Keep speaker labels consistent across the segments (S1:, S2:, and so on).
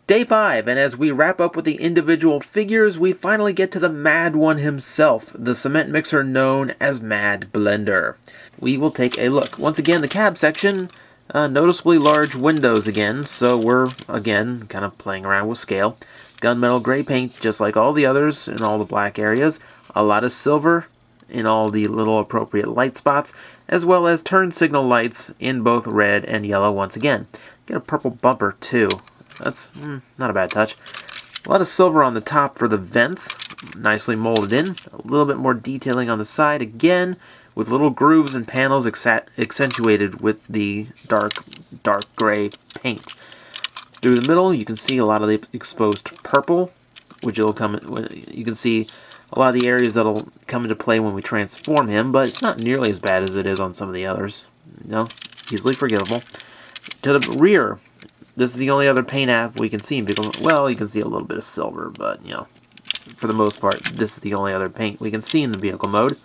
S1: Day 5, and as we wrap up with the individual figures, we finally get to the Mad One himself, the cement mixer known as Mad Blender. We will take a look. Once again, the cab section, noticeably large windows again, so we're, again, kind of playing around with scale. Gunmetal gray paint, just like all the others in all the black areas. A lot of silver in all the little appropriate light spots, as well as turn signal lights in both red and yellow once again. Get a purple bumper, too. That's not a bad touch. A lot of silver on the top for the vents, nicely molded in. A little bit more detailing on the side, again, with little grooves and panels accentuated with the dark gray paint. Through the middle, you can see a lot of the exposed purple, which will come. You can see a lot of the areas that'll come into play when we transform him, but it's not nearly as bad as it is on some of the others. No, easily forgivable. To the rear. This is the only other paint app we can see. Well, you can see a little bit of silver, but, you know, for the most part, this is the only other paint we can see in the vehicle mode.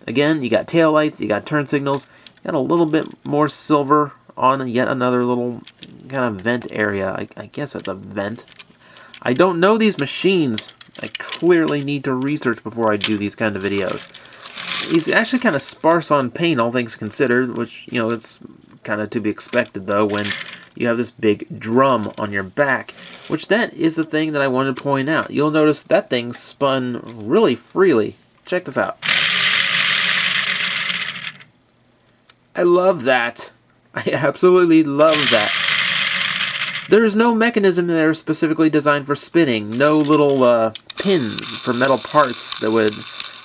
S1: Again, you got tail lights, you got turn signals, you got a little bit more silver on yet another little kind of vent area. I guess that's a vent. I don't know these machines. I clearly need to research before I do these kind of videos. He's actually kind of sparse on paint, all things considered, which, you know, it's kind of to be expected, though, when you have this big drum on your back, which that is the thing that I wanted to point out. You'll notice that thing spun really freely. Check this out. I love that. I absolutely love that. There is no mechanism there specifically designed for spinning. No little pins for metal parts that would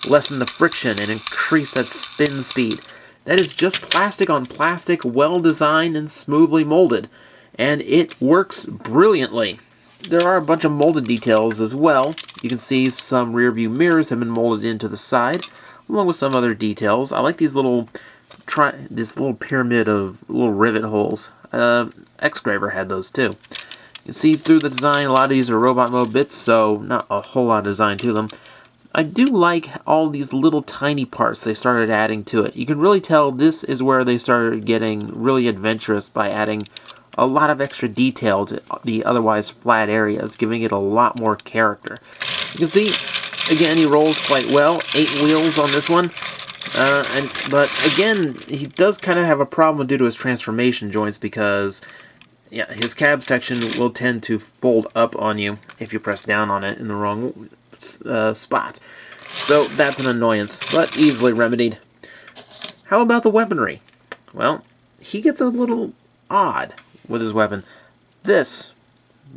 S1: lessen the friction and increase that spin speed. That is just plastic on plastic, well designed and smoothly molded. And it works brilliantly. There are a bunch of molded details as well. You can see some rear view mirrors have been molded into the side, along with some other details. I like these this little pyramid of little rivet holes. X-Graver had those too. You can see through the design, a lot of these are robot mode bits, so not a whole lot of design to them. I do like all these little tiny parts they started adding to it. You can really tell this is where they started getting really adventurous by adding a lot of extra detail to the otherwise flat areas, giving it a lot more character. You can see, again, he rolls quite well. 8 wheels on this one. But again, he does kind of have a problem due to his transformation joints because, yeah, his cab section will tend to fold up on you if you press down on it in the wrong spot. So that's an annoyance, but easily remedied. How about the weaponry? Well, he gets a little odd with his weapon. This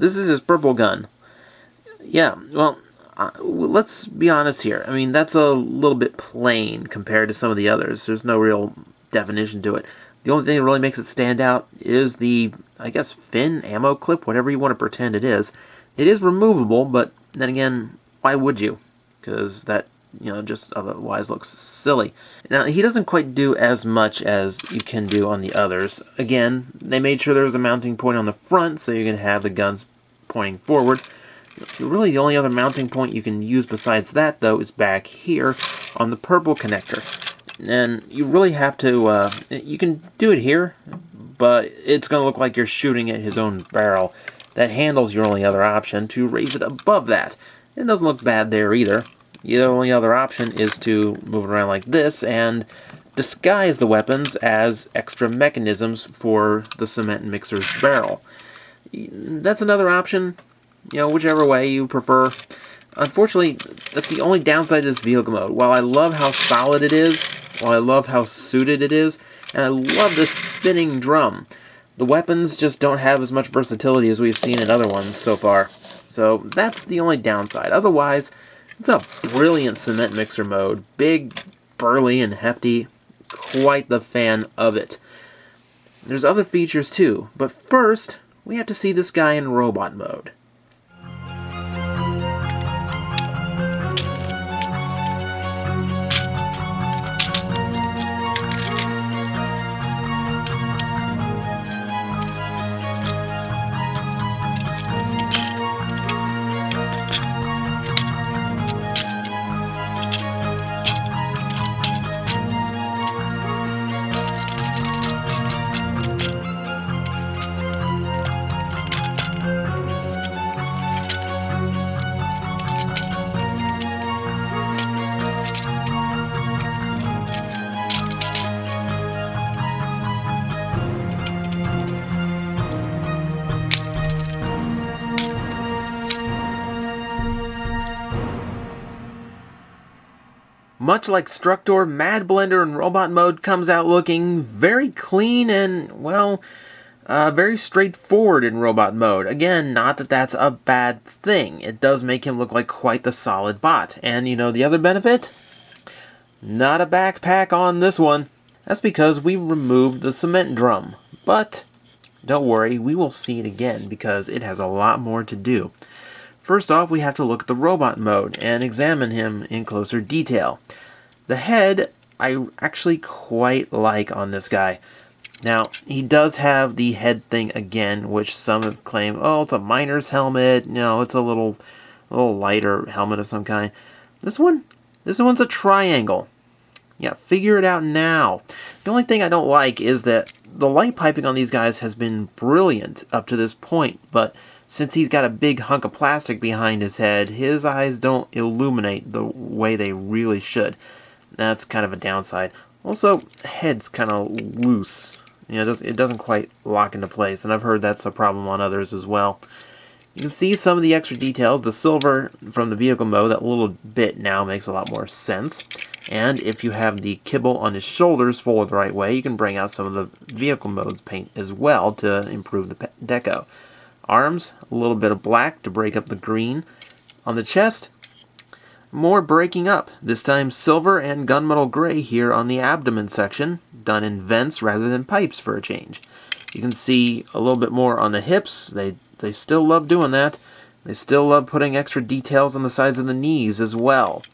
S1: is his purple gun. Yeah, well, let's be honest here. I mean, that's a little bit plain compared to some of the others. There's no real definition to it. The only thing that really makes it stand out is the, I guess, fin, ammo clip, whatever you want to pretend it is. It is removable, but then again, why would you? Because that, you know, just otherwise looks silly. Now, he doesn't quite do as much as you can do on the others. Again, they made sure there was a mounting point on the front, so you can have the guns pointing forward. Really, the only other mounting point you can use besides that, though, is back here on the purple connector. And you really have to, you can do it here, but it's going to look like you're shooting at his own barrel. That handle's your only other option to raise it above that. It doesn't look bad there either. The only other option is to move it around like this and disguise the weapons as extra mechanisms for the cement mixer's barrel. That's another option, you know, whichever way you prefer. Unfortunately, that's the only downside to this vehicle mode. While I love how solid it is, while I love how suited it is, and I love the spinning drum, the weapons just don't have as much versatility as we've seen in other ones so far. So that's the only downside. Otherwise, it's a brilliant cement mixer mode. Big, burly, and hefty. Quite the fan of it. There's other features too, but first, we have to see this guy in robot mode. Much like Structor, Mad Blender in robot mode comes out looking very clean and, well, very straightforward in robot mode. Again, not that that's a bad thing. It does make him look like quite the solid bot. And you know the other benefit? Not a backpack on this one. That's because we removed the cement drum. But don't worry, we will see it again because it has a lot more to do. First off, we have to look at the robot mode and examine him in closer detail. The head, I actually quite like on this guy. Now, he does have the head thing again, which some have claimed, oh, it's a miner's helmet. No, it's a little lighter helmet of some kind. This one's a triangle. Yeah, figure it out now. The only thing I don't like is that the light piping on these guys has been brilliant up to this point, but since he's got a big hunk of plastic behind his head, his eyes don't illuminate the way they really should. That's kind of a downside. Also, head's kind of loose. You know, it doesn't quite lock into place, and I've heard that's a problem on others as well. You can see some of the extra details. The silver from the vehicle mode, that little bit now makes a lot more sense. And if you have the kibble on his shoulders folded the right way, you can bring out some of the vehicle mode's paint as well to improve the deco. Arms, a little bit of black to break up the green. On the chest, more breaking up. This time silver and gunmetal gray here on the abdomen section, done in vents rather than pipes for a change. You can see a little bit more on the hips. They still love doing that. They still love putting extra details on the sides of the knees as well.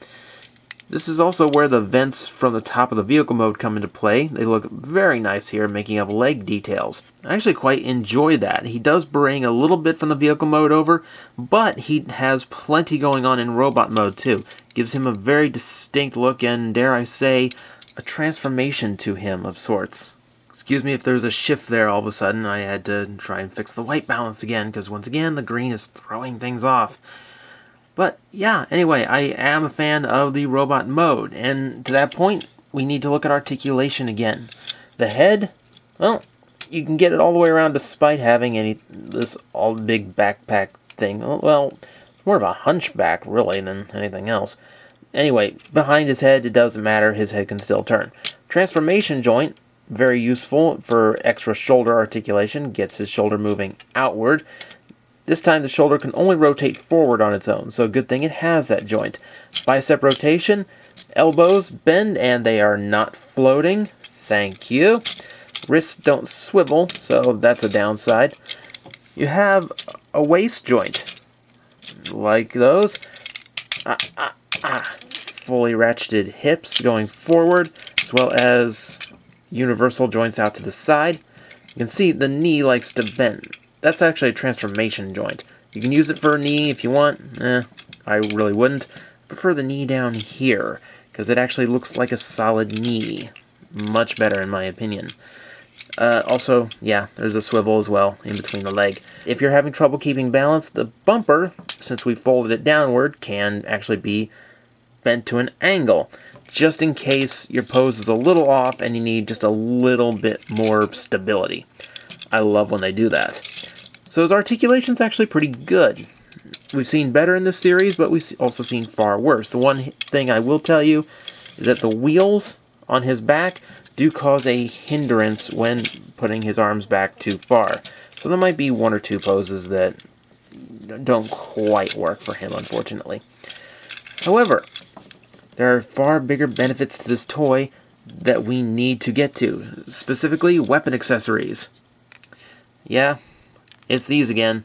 S1: This is also where the vents from the top of the vehicle mode come into play. They look very nice here, making up leg details. I actually quite enjoy that. He does bring a little bit from the vehicle mode over, but he has plenty going on in robot mode too. Gives him a very distinct look and, dare I say, a transformation to him of sorts. Excuse me if there's a shift there all of a sudden. I had to try and fix the white balance again, because once again the green is throwing things off. But yeah, anyway, I am a fan of the robot mode, and to that point, we need to look at articulation again. The head, well, you can get it all the way around despite having this all big backpack thing. Well, more of a hunchback, really, than anything else. Anyway, behind his head, it doesn't matter, his head can still turn. Transformation joint, very useful for extra shoulder articulation, gets his shoulder moving outward. This time the shoulder can only rotate forward on its own, so good thing it has that joint. Bicep rotation, elbows bend and they are not floating. Thank you. Wrists don't swivel, so that's a downside. You have a waist joint, like those. Fully ratcheted hips going forward, as well as universal joints out to the side. You can see the knee likes to bend. That's actually a transformation joint. You can use it for a knee if you want. I really wouldn't. I prefer the knee down here, because it actually looks like a solid knee. Much better in my opinion. Also, yeah, there's a swivel as well in between the leg. If you're having trouble keeping balance, the bumper, since we folded it downward, can actually be bent to an angle, just in case your pose is a little off and you need just a little bit more stability. I love when they do that. So his articulation's actually pretty good. We've seen better in this series, but we've also seen far worse. The one thing I will tell you is that the wheels on his back do cause a hindrance when putting his arms back too far. So there might be one or two poses that don't quite work for him, unfortunately. However, there are far bigger benefits to this toy that we need to get to, specifically weapon accessories. Yeah, it's these again.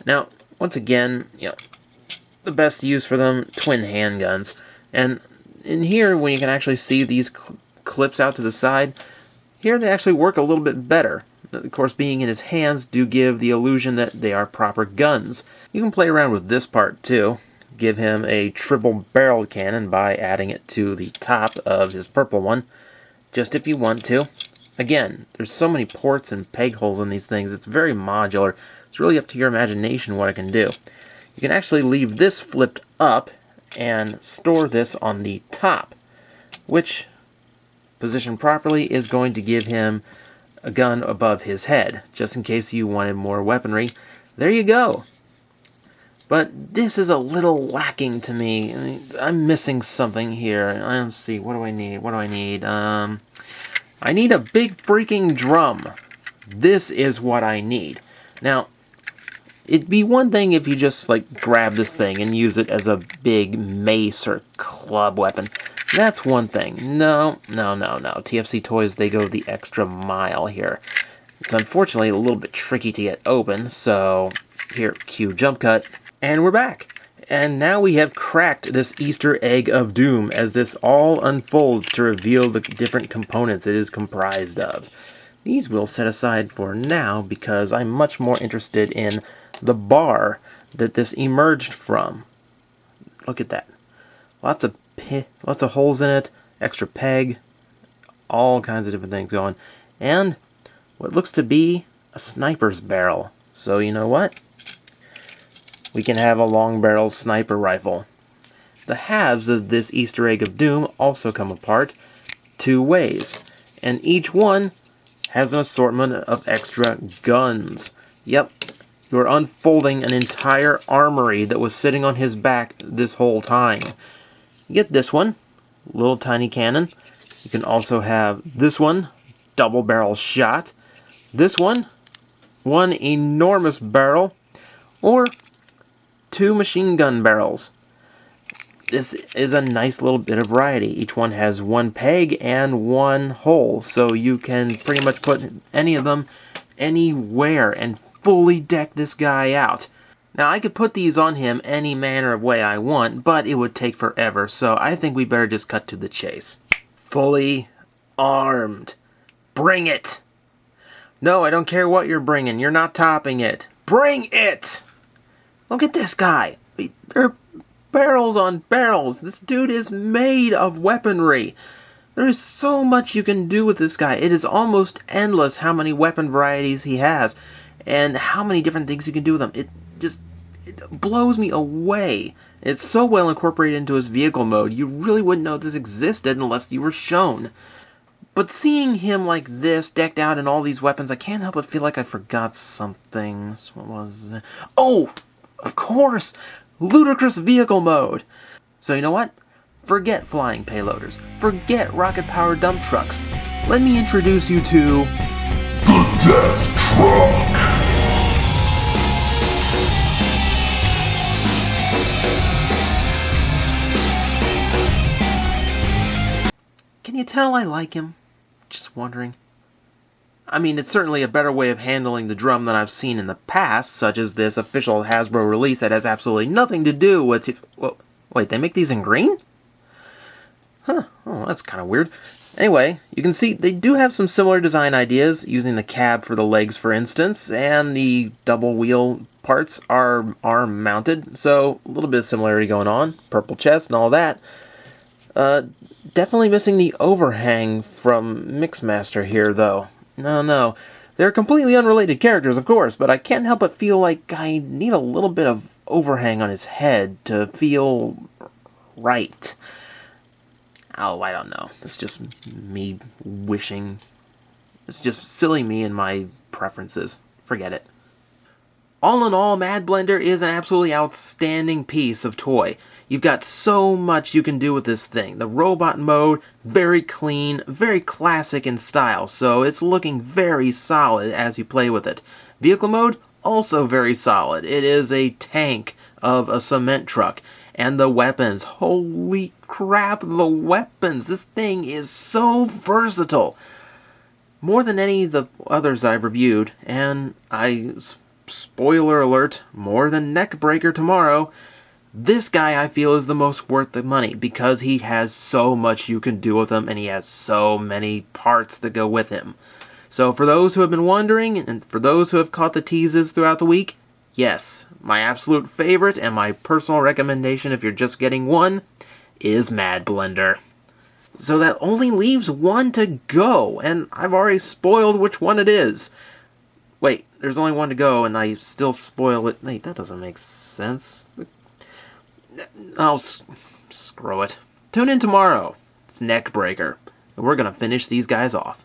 S1: Now, once again, the best use for them, twin handguns. And in here, when you can actually see these clips out to the side, here they actually work a little bit better. Of course, being in his hands do give the illusion that they are proper guns. You can play around with this part too. Give him a triple-barreled cannon by adding it to the top of his purple one, just if you want to. Again, there's so many ports and peg holes in these things, it's very modular. It's really up to your imagination what it can do. You can actually leave this flipped up and store this on the top, which, positioned properly, is going to give him a gun above his head, just in case you wanted more weaponry. There you go. But this is a little lacking to me. I mean, I'm missing something here. Let's see, what do I need? What do I need? I need a big freaking drum. This is what I need. Now, it'd be one thing if you just, like, grab this thing and use it as a big mace or club weapon. That's one thing. No. TFC Toys, they go the extra mile here. It's unfortunately a little bit tricky to get open, so here, cue jump cut, and we're back. And now we have cracked this Easter egg of doom as this all unfolds to reveal the different components it is comprised of. These we'll set aside for now because I'm much more interested in the bar that this emerged from. Look at that. Lots of holes in it, extra peg, all kinds of different things going. And what looks to be a sniper's barrel. So you know what? We can have a long barrel sniper rifle. The halves of this Easter egg of doom also come apart 2 ways, and each one has an assortment of extra guns. Yep, you're unfolding an entire armory that was sitting on his back this whole time. You get this one, little tiny cannon. You can also have this one, double barrel shot. This one enormous barrel, or 2 machine gun barrels. This is a nice little bit of variety. Each one has 1 peg and 1 hole, so you can pretty much put any of them anywhere and fully deck this guy out. Now, I could put these on him any manner of way I want, but it would take forever, so I think we better just cut to the chase. Fully armed. Bring it! No, I don't care what you're bringing. You're not topping it. Bring it! Look at this guy. They're barrels on barrels. This dude is made of weaponry. There is so much you can do with this guy. It is almost endless how many weapon varieties he has and how many different things you can do with him. It blows me away. It's so well incorporated into his vehicle mode, you really wouldn't know this existed unless you were shown. But seeing him like this, decked out in all these weapons, I can't help but feel like I forgot something. What was it? Oh, of course! Ludicrous vehicle mode! So you know what? Forget flying payloaders. Forget rocket-powered dump trucks. Let me introduce you to...
S2: the Death Truck!
S1: Can you tell I like him? Just wondering. I mean, it's certainly a better way of handling the drum than I've seen in the past, such as this official Hasbro release that has absolutely nothing to do with... Well, wait, they make these in green? Huh, oh, that's kind of weird. Anyway, you can see they do have some similar design ideas, using the cab for the legs, for instance, and the double wheel parts are arm mounted, so a little bit of similarity going on. Purple chest and all that. Definitely missing the overhang from Mixmaster here, though. No. They're completely unrelated characters, of course, but I can't help but feel like I need a little bit of overhang on his head to feel right. Oh, I don't know. It's just me wishing. It's just silly me and my preferences. Forget it. All in all, Mad Blender is an absolutely outstanding piece of toy. You've got so much you can do with this thing. The robot mode, very clean, very classic in style, so it's looking very solid as you play with it. Vehicle mode, also very solid. It is a tank of a cement truck. And the weapons, holy crap, the weapons! This thing is so versatile. More than any of the others I've reviewed, and spoiler alert, more than Neckbreaker tomorrow, this guy I feel is the most worth the money because he has so much you can do with him and he has so many parts that go with him. So for those who have been wondering, and for those who have caught the teases throughout the week, yes, my absolute favorite and my personal recommendation if you're just getting one is Mad Blender. So that only leaves one to go, and I've already spoiled which one it is. Wait, there's only one to go and I still spoil it. Wait, that doesn't make sense. Oh, screw it. Tune in tomorrow. It's Neckbreaker, and we're gonna finish these guys off.